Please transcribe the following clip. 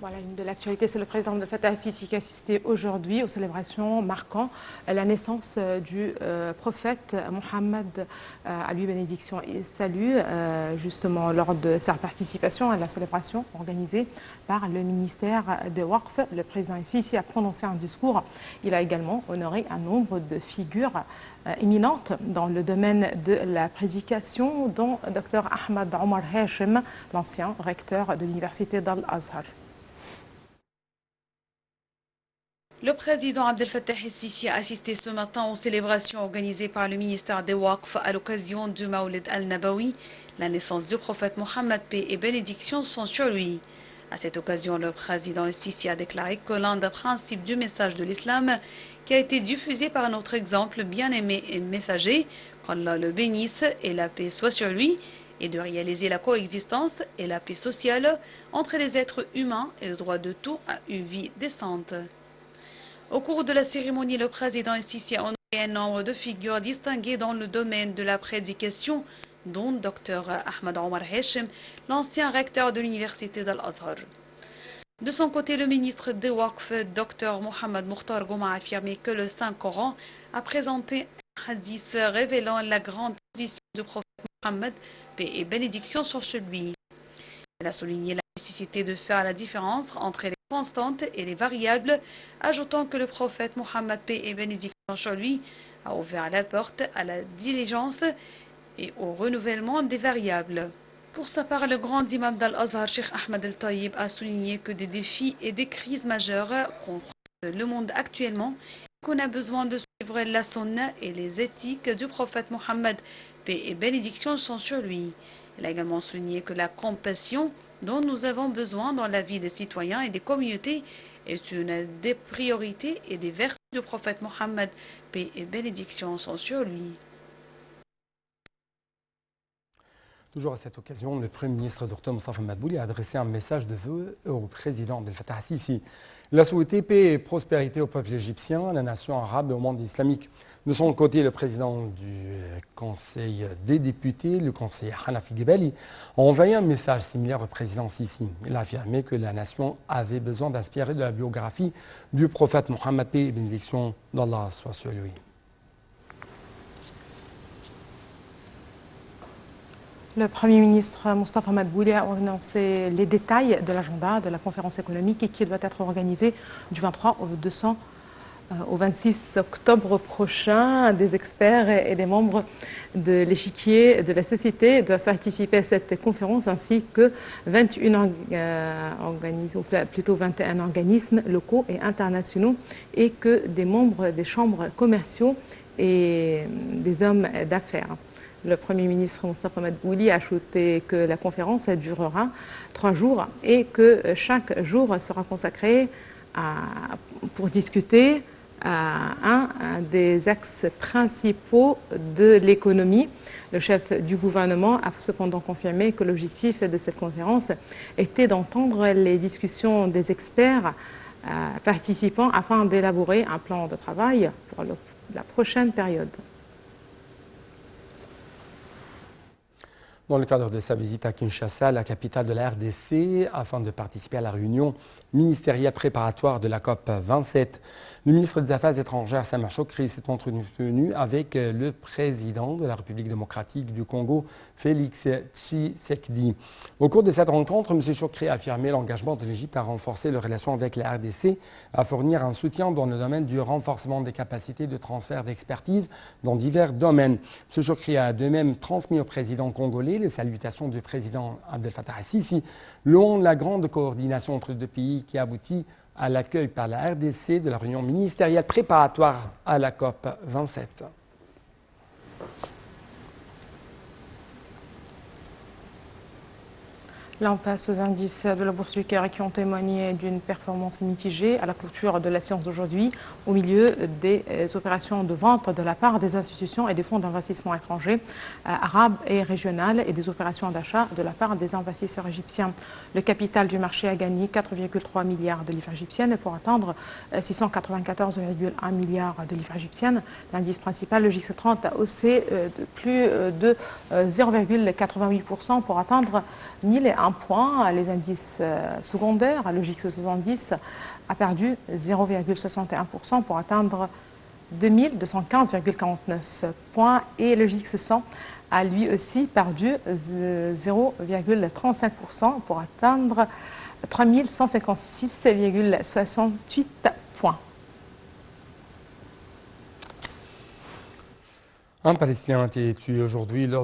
Voilà, une de l'actualité, c'est le président Abdel Fattah el-Sisi qui a assisté aujourd'hui aux célébrations marquant la naissance du prophète Mohammed, à lui bénédiction et salut, justement lors de sa participation à la célébration organisée par le ministère des Waqf. Le président el-Sisi a prononcé un discours. Il a également honoré un nombre de figures éminentes dans le domaine de la prédication, dont Dr Ahmad Omar Hashim, l'ancien recteur de l'université d'Al-Azhar. Le président Abdel Fattah el-Sisi a assisté ce matin aux célébrations organisées par le ministère des Waqf à l'occasion du Mawlid al-Nabawi, la naissance du prophète Mohammed, paix et bénédiction sont sur lui. À cette occasion, le président el-Sisi a déclaré que l'un des principes du message de l'islam, qui a été diffusé par notre exemple bien-aimé et messager, qu'Allah le bénisse et la paix soit sur lui, et de réaliser la coexistence et la paix sociale entre les êtres humains et le droit de tout à une vie décente. Au cours de la cérémonie, le président el-Sisi a honoré un nombre de figures distinguées dans le domaine de la prédication, dont Dr Ahmad Omar Hashim, l'ancien recteur de l'université d'Al-Azhar. De son côté, le ministre des Waqf, Dr Mohamed Mukhtar Gouma, a affirmé que le Saint-Coran a présenté un hadith révélant la grande position du prophète Mohammed, paix et bénédiction sur lui. Il a souligné la nécessité de faire la différence entre les constantes et les variables, ajoutant que le prophète Mohammed, paix et bénédiction sur lui, a ouvert la porte à la diligence et au renouvellement des variables. Pour sa part, le grand imam d'Al-Azhar, Cheikh Ahmed El-Tayyib, a souligné que des défis et des crises majeures confrontent le monde actuellement et qu'on a besoin de suivre la sunna et les éthiques du prophète Mohammed, paix et bénédiction sont sur lui. Il a également souligné que la compassion dont nous avons besoin dans la vie des citoyens et des communautés est une des priorités et des vertus du prophète Mohammed, paix et bénédiction sont sur lui. Toujours à cette occasion, le Premier ministre Dr Moustapha Madbouli a adressé un message de vœux au président Abdel Fattah el-Sisi. Il a souhaité paix et prospérité au peuple égyptien, à la nation arabe et au monde islamique. De son côté, le président du Conseil des députés, le conseiller Hanafi Gebali, a envoyé un message similaire au président Sisi. Il a affirmé que la nation avait besoin d'inspirer de la biographie du prophète Mohammed, paix et bénédiction d'Allah soit sur lui. Le Premier ministre Moustapha Madbouli a annoncé les détails de l'agenda de la conférence économique qui doit être organisée du 23 au 26 octobre prochain. Des experts et des membres de l'échiquier de la société doivent participer à cette conférence, ainsi que 21 organismes locaux et internationaux, et que des membres des chambres commerciaux et des hommes d'affaires. Le Premier ministre Moustapha Madbouli a ajouté que la conférence durera 3 jours et que chaque jour sera consacré pour discuter un des axes principaux de l'économie. Le chef du gouvernement a cependant confirmé que l'objectif de cette conférence était d'entendre les discussions des experts participants afin d'élaborer un plan de travail pour la prochaine période. Dans le cadre de sa visite à Kinshasa, la capitale de la RDC, afin de participer à la réunion ministérielle préparatoire de la COP 27, le ministre des Affaires étrangères, Sameh Shoukry, s'est entretenu avec le président de la République démocratique du Congo, Félix Tshisekedi. Au cours de cette rencontre, M. Shoukry a affirmé l'engagement de l'Égypte à renforcer les relations avec la RDC, à fournir un soutien dans le domaine du renforcement des capacités de transfert d'expertise dans divers domaines. M. Shoukry a de même transmis au président congolais les salutations du président Abdel Fattah el-Sisi, louant la grande coordination entre les deux pays qui aboutit à l'accueil par la RDC de la réunion ministérielle préparatoire à la COP 27. Là, on passe aux indices de la Bourse du Caire qui ont témoigné d'une performance mitigée à la clôture de la séance d'aujourd'hui, au milieu des opérations de vente de la part des institutions et des fonds d'investissement étrangers, arabes et régionaux, et des opérations d'achat de la part des investisseurs égyptiens. Le capital du marché a gagné 4,3 milliards de livres égyptiennes pour atteindre 694,1 milliards de livres égyptiennes. L'indice principal, le JX 30, a haussé de plus de 0,88% pour atteindre 1001 1 point. Les indices secondaires, le JIX 70 a perdu 0,61% pour atteindre 2215,49 points. Et le JIX 100 a lui aussi perdu 0,35% pour atteindre 3156,68 points. Un Palestinien a été tué aujourd'hui lors